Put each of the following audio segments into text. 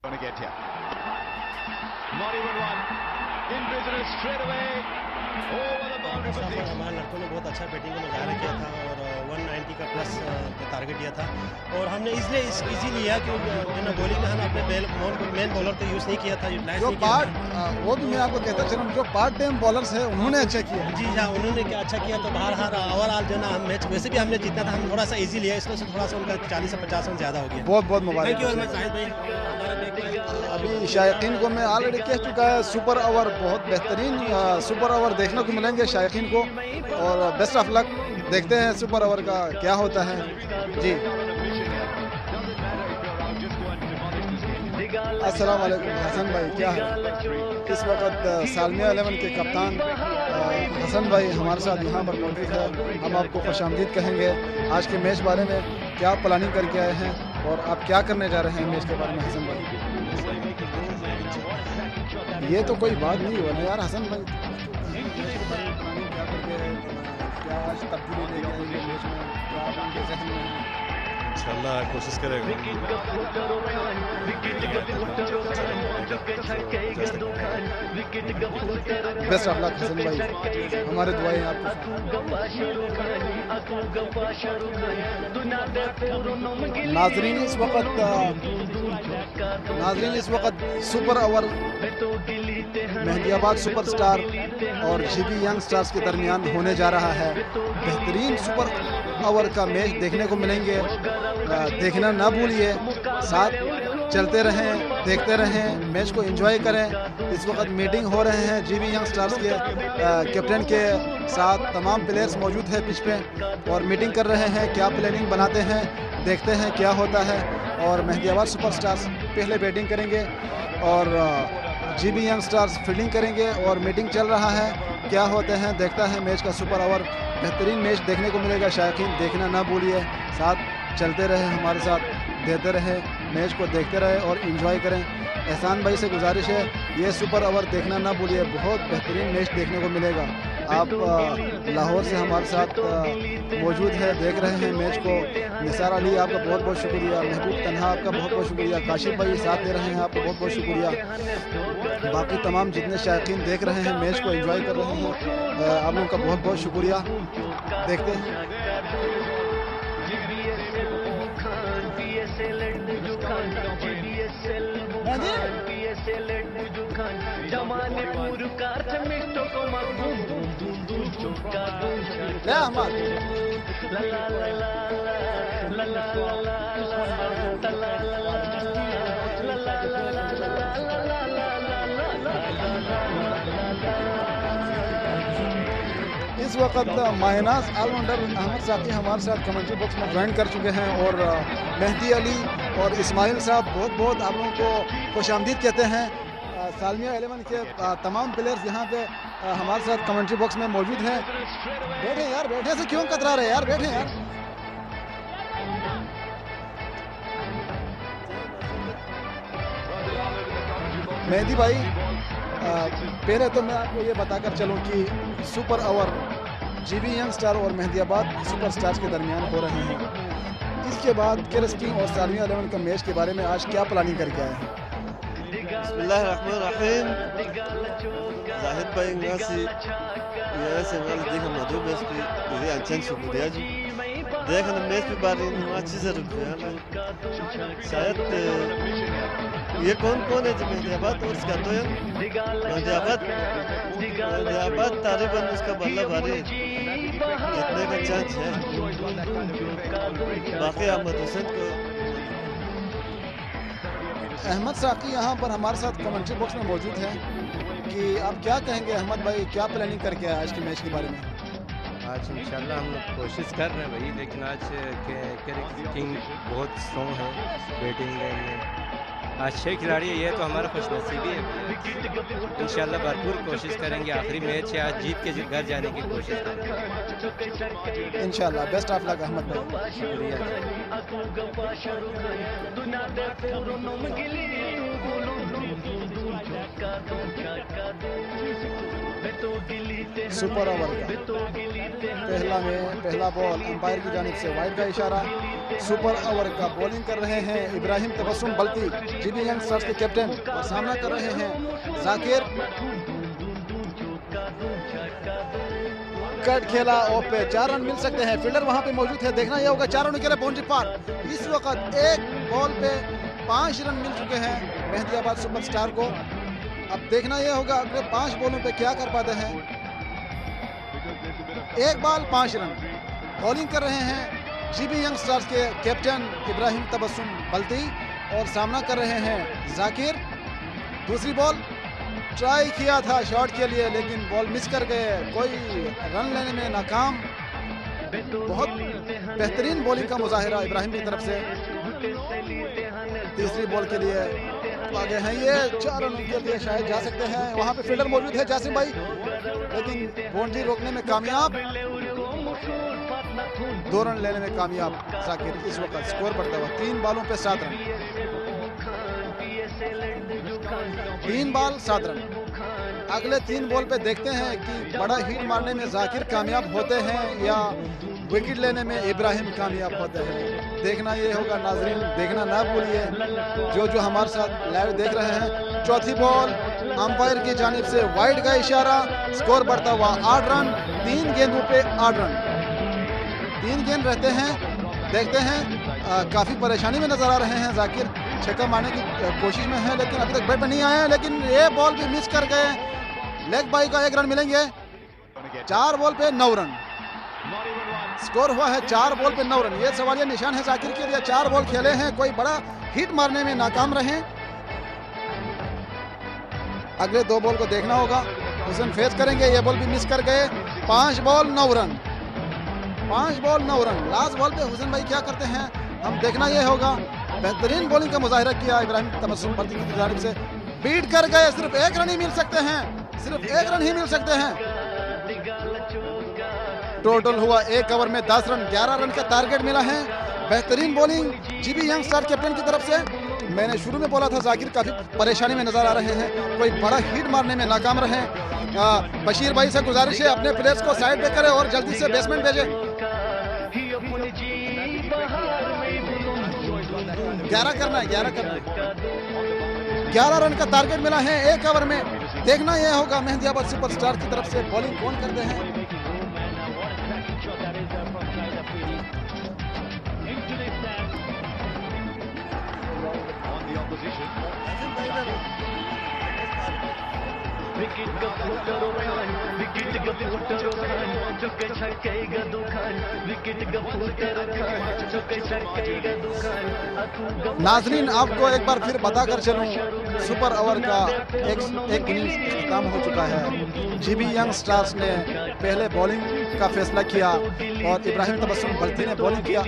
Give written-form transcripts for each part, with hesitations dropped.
Gonna get here. Not even one. In business straight away. Over the boundary for six. हमारे लड़कों ने बहुत अच्छा बैटिंग का मुजाहरा किया था और 190 का प्लस टारगेट दिया था और हमने इसलिए इजी लिया कि बॉलिंग में हमने अपने मेन बॉलर तो यूज़ नहीं किया था, जो पार्ट वो भी मैं आपको कहता चलूँ, जो पार्ट टाइम बॉलर्स है उन्होंने अच्छा किया। जी हाँ, उन्होंने क्या अच्छा किया। तो बाहर ओवरऑल जो ना हम मैच वैसे भी हमने जीतना था, हम थोड़ा सा इजी लिया, इसमें से थोड़ा सा उनका 40 से 50 रन ज़्यादा हो गया। बहुत बहुत मुबारक। Thank you very much Shahid भाई। अभी शायकीन को मैं ऑलरेडी कह चुका है, सुपर ओवर बहुत बेहतरीन सुपर ओवर देखने को मिलेंगे शायकीन को और बेस्ट ऑफ लक। देखते हैं सुपर ओवर का क्या होता है जी। अस्सलाम वालेकुम हसन भाई, क्या है? इस वक्त सालमिया 11 के कप्तान हसन भाई हमारे साथ यहाँ पर मौजूद है। हम आपको खुशामदीद कहेंगे। आज के मैच बारे में क्या प्लानिंग करके आए हैं और आप क्या करने जा रहे हैं मैच के बारे में हसन भाई? ये तो कोई बात नहीं हुआ ना यार हसन भाई। क्या आज तब्दीली लेके आएंगे मैच में? क्या आप उनके जहन में हैं? इंशाल्लाह कोशिश करेंगे। बेस्ट ऑफ लक हसन भाई, हमारे दुआएं आपको। नाजरीन इस वक्त सुपर ओवर मेहंदियाबाद सुपरस्टार और जीबी यंग स्टार्स के दरमियान होने जा रहा है। बेहतरीन सुपर ओवर का मैच देखने को मिलेंगे, देखना ना भूलिए। साथ चलते रहें, देखते रहें, मैच को एंजॉय करें। इस वक्त मीटिंग हो रहे हैं जीबी यंग स्टार्स के कैप्टन के साथ। तमाम प्लेयर्स मौजूद है पिच पे और मीटिंग कर रहे हैं, क्या प्लानिंग बनाते हैं, देखते हैं क्या होता है। और मेहंदियाबाद सुपरस्टार्स पहले बैटिंग करेंगे और जीबी यंग स्टार्स फील्डिंग करेंगे और मीटिंग चल रहा है, क्या होते हैं देखता है मैच का सुपर ओवर। बेहतरीन मैच देखने को मिलेगा शायकीन, देखना ना भूलिए। साथ चलते रहे, हमारे साथ देते रहे, मैच को देखते रहे और एंजॉय करें। एहसान भाई से गुजारिश है, ये सुपर ओवर देखना ना भूलिए, बहुत बेहतरीन मैच देखने को मिलेगा। आप लाहौर से हमारे साथ मौजूद है, देख रहे हैं मैच को। निसार अली आपका बहुत बहुत शुक्रिया, महबूब तन्हा आपका बहुत बहुत शुक्रिया, काशिफ भाई साथ दे रहे हैं, आपका बहुत बहुत शुक्रिया। बाकी तमाम जितने शायकीन देख रहे हैं मैच को एंजॉय कर रहे हैं, आप लोगों का बहुत बहुत शुक्रिया। देखते हैं इस वक्त मायनास ऑलराउंडर अहमद साकी हमारे साथ कमेंट्री बॉक्स में ज्वाइन कर चुके हैं और मेहदी अली और इस्माइल साहब बहुत बहुत आप लोगों को खुशामदीद कहते हैं। सालमिया 11 के तमाम प्लेयर्स यहाँ पे हमारे साथ कमेंट्री बॉक्स में मौजूद हैं। बैठे यार, बैठे से क्यों कतरा रहे यार, बैठे यार। मेहदी भाई, पहले तो मैं आपको ये बताकर चलूँ कि super over GB young star और मेहंदियाबाद सुपर स्टार्स के दरमियान हो रहे हैं। इसके बाद केरस किंग और सालमिया 11 का मैच के बारे में आज क्या प्लानिंग करके आए हैं? बिस्मिल्लाहिर्रहमानिर्रहीम। जाहिद भाई ngasih ya sengal देखा मधु मैच पे ये अच्छा शुक्रिया जी। देखना मैच पे बारी अच्छी से रुपया शायद ये कौन कौन है जो मेहंदियाबाद और उसका तो मेहंदियाबाद तारिबन उसका बल्ला भारी जितने का चांस है। बाकी अहमद हुसैन को अहमद साकी यहाँ पर हमारे साथ कमेंट्री बॉक्स में मौजूद है कि आप क्या कहेंगे अहमद भाई, क्या प्लानिंग करके आए आज के मैच के बारे में? आज इंशाल्लाह हम लोग कोशिश कर रहे हैं भाई, लेकिन आज किंग बहुत स्ट्रॉन्ग है बैटिंग में। आज 6 खिलाड़ी है, ये तो हमारा खुशनसीबी है। इंशाल्लाह भरपूर कोशिश करेंगे, आखिरी मैच है आज जीत के घर जाने की कोशिश करेंगे इंशाल्लाह। बेस्ट ऑफ लक अहमद भाई, शुक्रिया। सुपर ओवर का पहला बॉल अंपायर की जानिब से वाइड का इशारा। सुपर ओवर का बॉलिंग कर रहे हैं Ibrahim Tabassum Balti, GB young stars के कैप्टन, और सामना कर रहे हैं जाकिर। कट खेला और पे 4 रन मिल सकते हैं। फील्डर वहां पे मौजूद है, देखना यह होगा 4 रनों के लिए बाउंड्री पार। इस वक्त एक बॉल पे 5 रन मिल चुके हैं मेहंदियाबाद सुपरस्टार को। अब देखना यह होगा अगले 5 बॉलों पे क्या कर पाते हैं। एक बॉल 5 रन। बॉलिंग कर रहे हैं जीबी यंग स्टार्स के कैप्टन इब्राहिम तबस्सुम बल्ती और सामना कर रहे हैं जाकिर। दूसरी बॉल ट्राई किया था शॉट के लिए, लेकिन बॉल मिस कर गए, कोई रन लेने में नाकाम। बहुत बेहतरीन बॉलिंग का मुजाहिरा इब्राहिम की तरफ से। तीसरी बॉल के लिए आगे हैं ये, 4 रन के लिए शायद जा सकते हैं। वहां पे फील्डर मौजूद है जासिम भाई, लेकिन बाउंड्री रोकने में कामयाब, 2 रन लेने में कामयाब जाकिर। इस वक्त स्कोर बढ़ता हुआ 3 बॉलों पे 7 रन, 3 बॉल 7 रन। अगले 3 बॉल पे देखते हैं कि बड़ा हिट मारने में जाकिर कामयाब होते हैं या विकेट लेने में इब्राहिम कामयाब होते हैं। देखना ये होगा नाजरीन, देखना ना भूलिए जो हमारे साथ लाइव देख रहे हैं। चौथी बॉल अंपायर की जानिब से वाइड का इशारा, स्कोर बढ़ता हुआ 8 रन। 3 गेंदों पे 8 रन, 3 गेंद रहते हैं। देखते हैं काफ़ी परेशानी में नजर आ रहे हैं जाकिर, छक्का मारने की कोशिश में है लेकिन अभी तक बैट पर नहीं आए हैं। लेकिन ये बॉल भी मिस कर गए, लेग बाई का 1 रन मिलेंगे। 4 बॉल पे 9 रन स्कोर हुआ है, 4 बॉल पे 9 रन। ये सवालिया निशान है जाकिर के लिए, 4 बॉल खेले हैं, कोई बड़ा हिट मारने में नाकाम रहे। अगले 2 बॉल को देखना होगा, हुसैन फेस करेंगे, ये बॉल भी मिस कर गए। 5 ball 9 run, 5 ball 9 run. Last ball पे हुसैन भाई क्या करते हैं, हम देखना ये होगा। बेहतरीन बॉलिंग का मुजाहिरा किया इब्राहिम तबस्सुम बल्ती की जानिब से, बीट कर गए। सिर्फ 1 रन ही मिल सकते हैं, सिर्फ 1 रन ही मिल सकते हैं। टोटल हुआ 1 ओवर में 10 रन, 11 रन का टारगेट मिला है। बेहतरीन bowling GB young star captain की तरफ से। मैंने शुरू में बोला था जाकिर काफ़ी परेशानी में नजर आ रहे हैं, कोई बड़ा हिट मारने में नाकाम रहे। बशीर भाई से गुजारिश है अपने प्लेयर्स को साइड पे करें और जल्दी से बेसमेंट भेजें। 11 करना है, 11 करना है। 11 रन का टारगेट मिला है 1 ओवर में। देखना यह होगा मेहंदियाबाद सुपरस्टार की तरफ से बॉलिंग कौन करते हैं। नाजरीन आपको एक बार फिर बताकर चलूं, सुपर ओवर का एक इनिंग्स खत्म हो चुका है। जीबी यंग स्टार्स ने पहले बॉलिंग का फैसला किया और इब्राहिम तबस्सुम बल्ती ने बॉलिंग किया।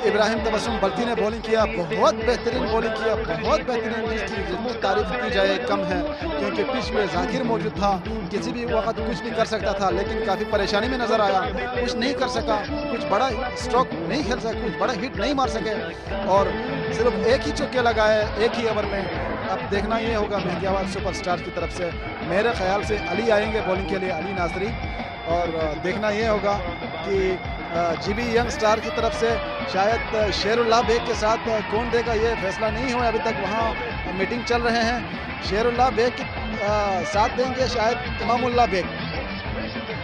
इब्राहिम तबस्सुम बल्ती ने बॉलिंग किया, बहुत बेहतरीन बॉलिंग किया, बहुत बेहतरीन। जितनी तारीफ की जाए कम है, क्योंकि पिच में जाकिर मौजूद था, किसी भी वक्त कुछ भी कर सकता था, लेकिन काफ़ी परेशानी में नजर आया, कुछ नहीं कर सका, कुछ बड़ा स्ट्रोक नहीं खेल सका, कुछ बड़ा हिट नहीं मार सके और सिर्फ 1 ही चौके लगाए 1 ही ओवर में। अब देखना ये होगा मेहंदियाबाद सुपरस्टार की तरफ से, मेरे ख्याल से अली आएंगे बॉलिंग के लिए, अली नाजरी। और देखना ये होगा कि जीबी यंग स्टार की तरफ से शायद शेरुल्लाह बेग के साथ कौन देगा, ये फैसला नहीं हुआ अभी तक, वहाँ मीटिंग चल रहे हैं। शेरुल्लाह बेग के साथ देंगे शायद इमामुल्लाह बेग,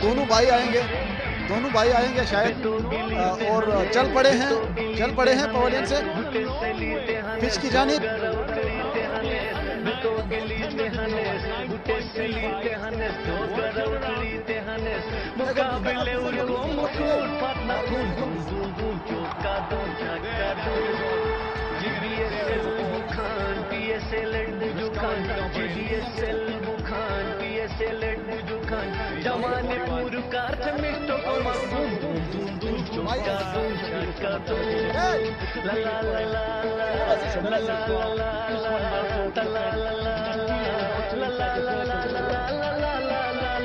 दोनों भाई आएंगे शायद। और चल पड़े हैं पवेलियन से पिच की जानिब।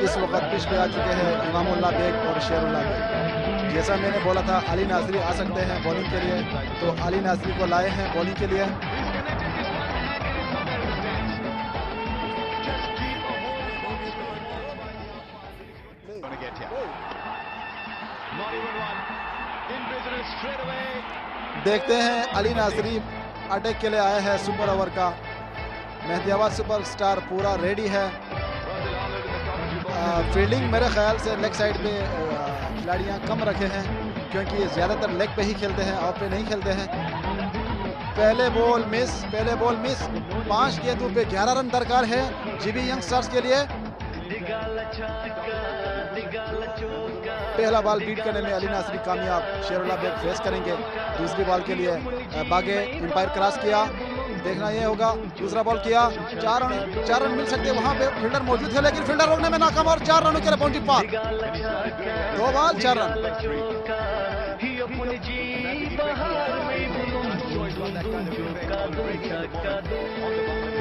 इस वक्त पिच पे आ चुके हैं इमामुल्लाह बेग और शेरुल्लाह बेग। जैसा मैंने बोला था अली नाजरी आ सकते हैं बॉलिंग के लिए, तो अली नाजरी को लाए हैं बॉलिंग के लिए। straight away. देखते हैं अली नासरी अटैक के लिए आया है सुपर ओवर का। मेहदियाबाद सुपरस्टार पूरा रेडी है। फील्डिंग मेरे ख्याल से लेग साइड पे खिलाड़ियाँ कम रखे हैं, क्योंकि ये ज़्यादातर लेग पे ही खेलते हैं, ऑफ पे नहीं खेलते हैं। पहले बॉल मिस 5 गेंदों पे 11 रन दरकार है जीबी यंग स्टार्स के लिए। पहला बॉल बीट करने में अली नासरी कामयाब, शेरुल्लाह बेग फेस करेंगे। दूसरी बॉल के लिए बागे एम्पायर क्रॉस किया, देखना ये होगा। दूसरा बॉल किया, 4 रन मिल सकते, वहां पे फील्डर मौजूद है लेकिन फील्डर रोकने में नाकाम और 4 रनों के लिए बाउंड्री पार। 2 बॉल 4 रन।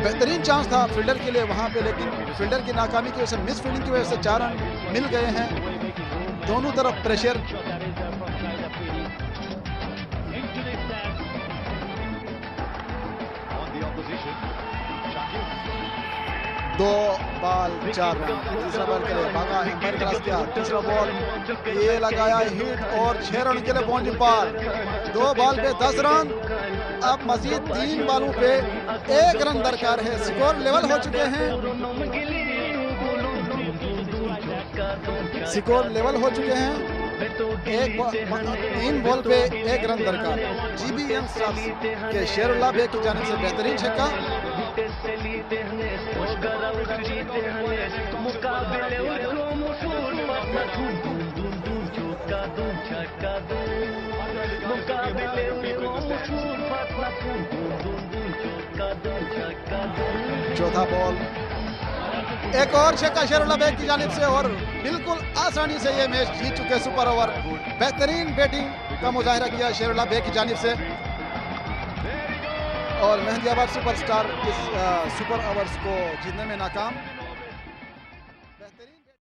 बेहतरीन चांस था फील्डर के लिए वहां पे, लेकिन फील्डर की नाकामी की वजह से, मिस फील्डिंग की वजह से 4 रन मिल गए हैं। दोनों तरफ प्रेशर। दो बॉल 4 रन। तीसरा बॉल के लिए भागा, एम्पायर क्रॉस किया। तीसरा बॉल ये लगाया हिट और 6 रन के लिए बाउंड्री पार। 2 बॉल पे 10 रन। अब मजीद 3 बॉलों पे 1 रन दरकार है। स्कोर लेवल हो चुके हैं, स्कोर लेवल हो चुके हैं। 3 बॉल पे 1 रन दरकार। जीबी यंग स्टार्स के शेरुल्लाह बेग की जानिब से बेहतरीन छक्का। चौथा बॉल, एक और छक्का शेरुल्लाह बेग की जानिब से और बिल्कुल आसानी से ये मैच जीत चुके सुपर ओवर। बेहतरीन बैटिंग का मुजाहिरा किया शेरुल्लाह बेग की जानिब से और मेहदियाबाद सुपरस्टार इस सुपर ओवर्स को जीतने में नाकाम।